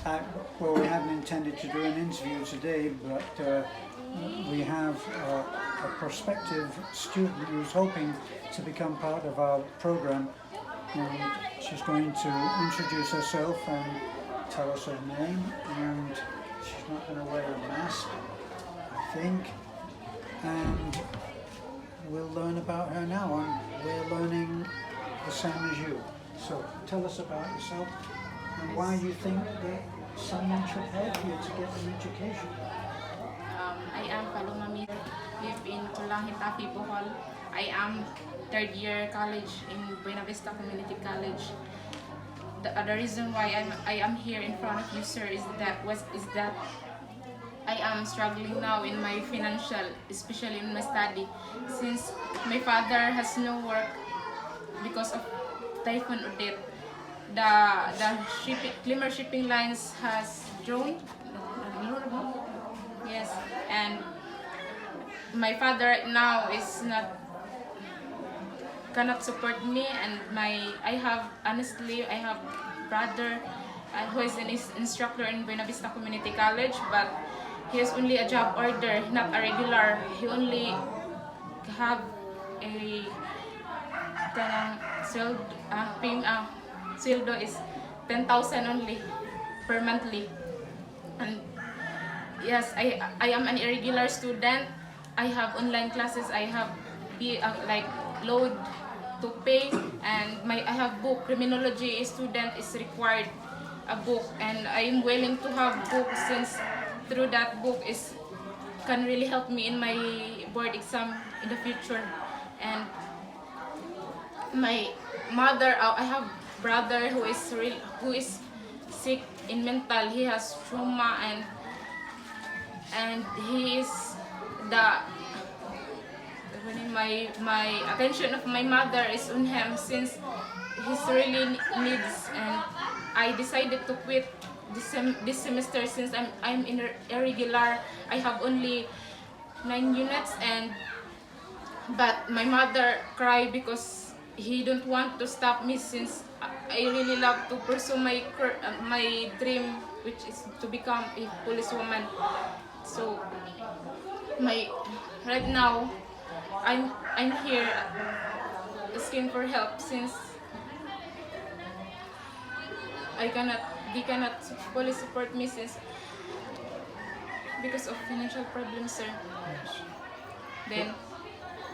Well, we hadn't intended to do an interview today, but we have a prospective student who's hoping to become part of our program, and she's going to introduce herself and tell us her name, and she's not going to wear a mask, I think, and we'll learn about her now, and we're learning the same as you. So tell us about yourself and why you think that someone should help you to get an education. I am Palomami, live in Tulangitapi, Bohol. I am third year college in Buena Vista Community College. The reason why I am here in front of you, sir, is that I am struggling now in my financial, especially in my study, since my father has no work because of Typhoon Odette. The Climber shipping lines has drawn. Yes, and my father right now is not cannot support me, and I have brother who is an instructor in Buena Vista Community College, but he has only a job order, not a regular. He only have a sweldo is 10,000 only per monthly. And yes, I am an irregular student. I have online classes. I have like load to pay, and I have book. Criminology student is required a book, and I am willing to have book, since through that book can really help me in my board exam in the future. And my mother, I have brother who is sick in mental. He has trauma, and he is my attention of my mother is on him, since he's really needs. And I decided to quit this semester, since I'm in irregular. I have only 9 units, but my mother cried because he don't want to stop me, since I really love to pursue my dream, which is to become a policewoman. So right now I'm here asking for help, since they cannot fully support me, since because of financial problems, sir. Yes. Then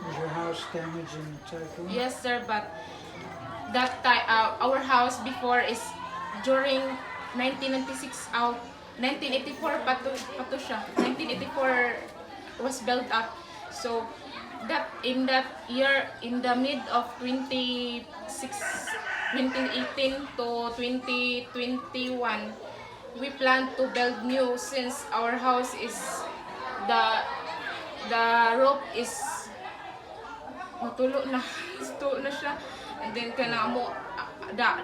Was your house damaged in Typhoon? yes, sir, but that time our house before is during 1996 out 1984 pato siya. 1984 was built up. So that in that year, in the mid of 2018 to 2021, we plan to build new, since our house is the roof is tulo na siya, and then kanamo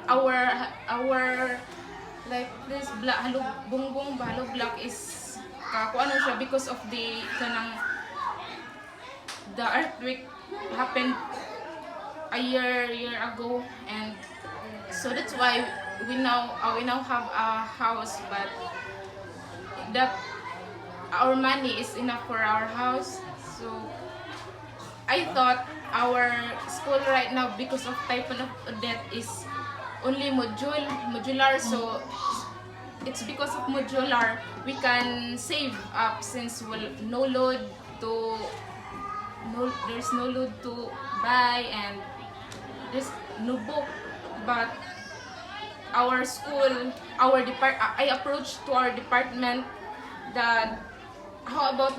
our like this halog bungbong halog block is ano siya, because of the earthquake happened a year ago, and so that's why we now have a house, but that our money is enough for our house. So I thought our school right now, because of Typhoon of Odette, is only modular, so it's because of modular we can save up, since there's no load to buy, and there's no book. But our school, I approached to our department that how about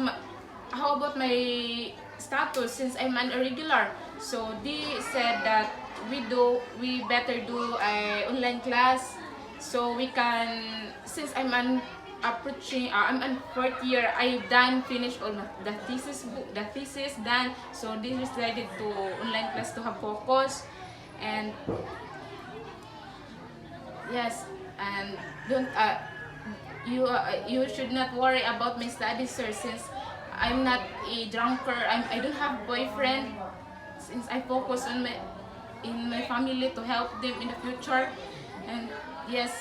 my status, since I'm an irregular. So they said that we better do a online class, so we can, since I'm in fourth year, I've finished all the thesis done. So they decided to online class to have focus, and yes, and don't you should not worry about my studies, sir, since I'm not a drunkard. I don't have boyfriend, since I focus on my family to help them in the future. And yes,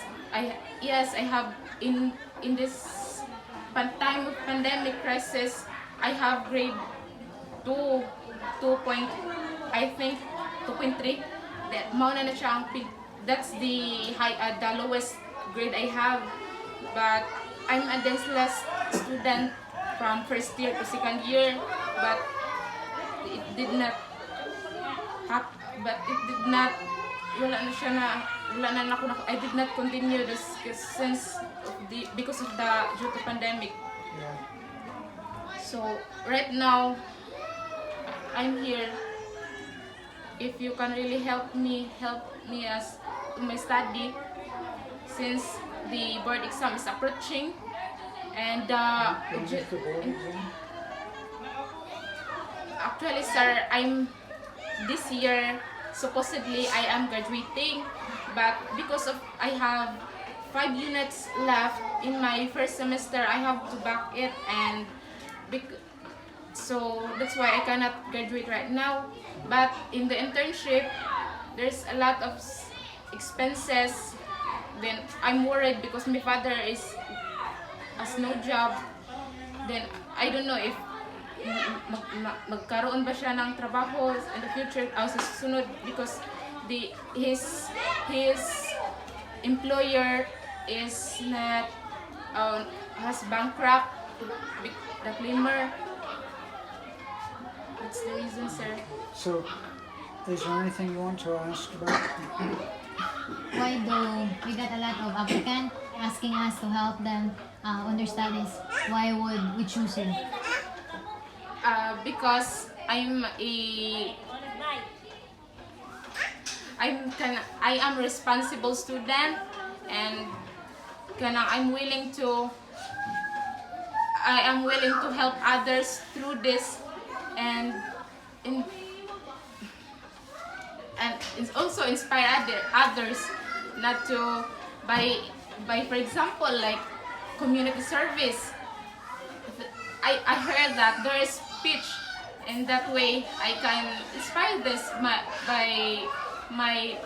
yes, I have in this time of pandemic crisis, I have grade 2, 2 point, I think 2.3. That mauna na siya ang that's the the lowest grade I have. But I'm a denseless student from first year to second year, but it did not but it did not, wala na siya na, wala na ako, I did not continue this since because of the due to pandemic. Yeah. So right now I'm here. If you can really help me as to my study, since the board exam is approaching, and When is the board exam? actually, sir, I'm this year supposedly I am graduating, but because of I have 5 units left in my first semester, I have to back it, and so that's why I cannot graduate right now. But in the internship, there's a lot of expenses. Then I'm worried because my father has no job. Then I don't know if magkaroon ba siya ng trabaho in the future sa susunod, because his employer is not has bankrupt, the cleaner. That's the reason, sir. So, is there anything you want to ask about? Why though we got a lot of applicants asking us to help them on their studies? Why would we choose you? Because I am responsible student, and I am willing to help others through this, and it's also inspire others not to by for example, like community service. I heard that there is speech, and that way I can inspire this by my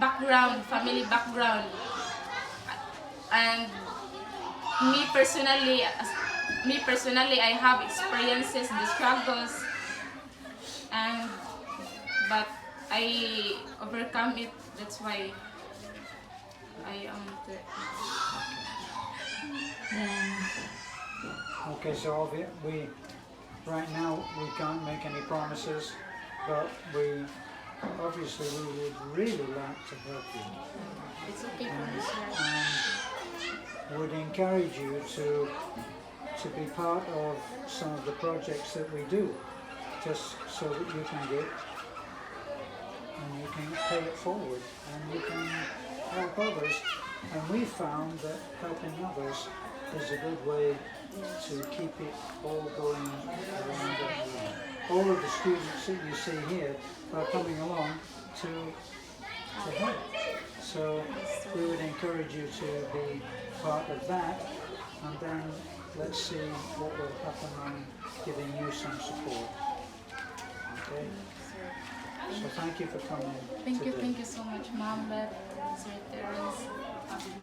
background, family background, and me personally, I have experiences, the struggles, and but I overcome it. That's why I am the. Yeah. Okay, so we right now we can't make any promises, but we obviously would really like to help you, It's okay for me, sir. and would encourage you to be part of some of the projects that we do, just so that you can get and you can pay it forward and you can help others. And we found that helping others is a good way to keep it all going around. All of the students that you see here are coming along to help. So we would encourage you to be part of that, and then let's see what will happen on giving you some support. Okay? So thank you for coming today. Thank you so much, Mom, Beth, Sir Terence.